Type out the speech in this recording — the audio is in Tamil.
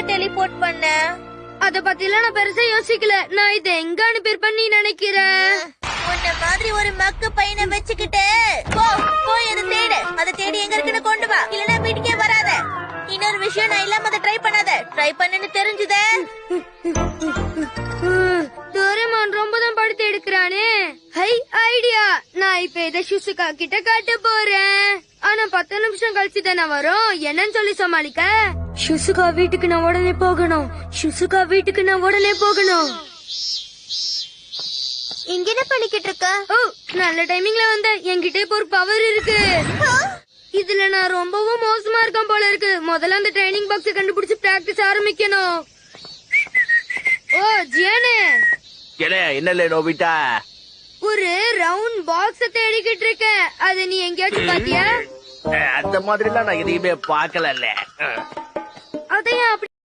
டெலிபோர்ட் பண்ண? அத பத்தி எல்லாம் நான் பெருசா யோசிக்கல. நான் இதை எங்க அனுப்பியிருப்பேன் நீ நினைக்கிறேன்? உன்ன மாதிரி ஒரு மக்கு பையனை வச்சுக்கிட்டு போய் அதை தேடு. அதை தேடி எங்க இருக்குன்னு கொண்டு வா, இல்லனா வீட்டுக்கே வராத. இன்னொரு விஷயம், நான் இல்லாம அதை ட்ரை பண்ணாத. ட்ரை பண்ணுன்னு தெரிஞ்சுதே. டோரேமான் ரொம்ப தான் படுத்து எடுக்கிறானே. High idea! நான் இப்ப இதை ஷிசுகா கிட்ட காட்ட போறேன். ஆனா 10 நிமிஷம் கழிச்சு தானே வரும். என்னன்னு சொல்லி சமாளிக்க? ஷிசுகா வீட்டுக்கு நான் உடனே போகணும். ஷிசுகா வீட்டுக்கு நான் உடனே போகணும். இங்க என்ன பண்ணிக்கிட்டு இருக்க? ஓ, நல்ல டைமிங்ல வந்த. என்கிட்ட இப்ப ஒரு பவர் இருக்கு. இதுல நான் ரொம்பவும் மோசமா இருக்கேன் போல இருக்கு. முதல்ல அந்த ட்ரைனிங் பாக்ஸ் கண்டுபிடிச்சு பிராக்டிஸ் ஆரம்பிக்கணும். ஓ ஜியானே, என்ன நோபிட்டா? ஒரு ரவுண்ட் பாக்ஸ் தேடிக்கிட்டு இருக்கேன். அது நீ எங்கேயாச்சும் பாத்தியா? அந்த மாதிரி எல்லாம் நான் எதையுமே பாக்கல. அதையா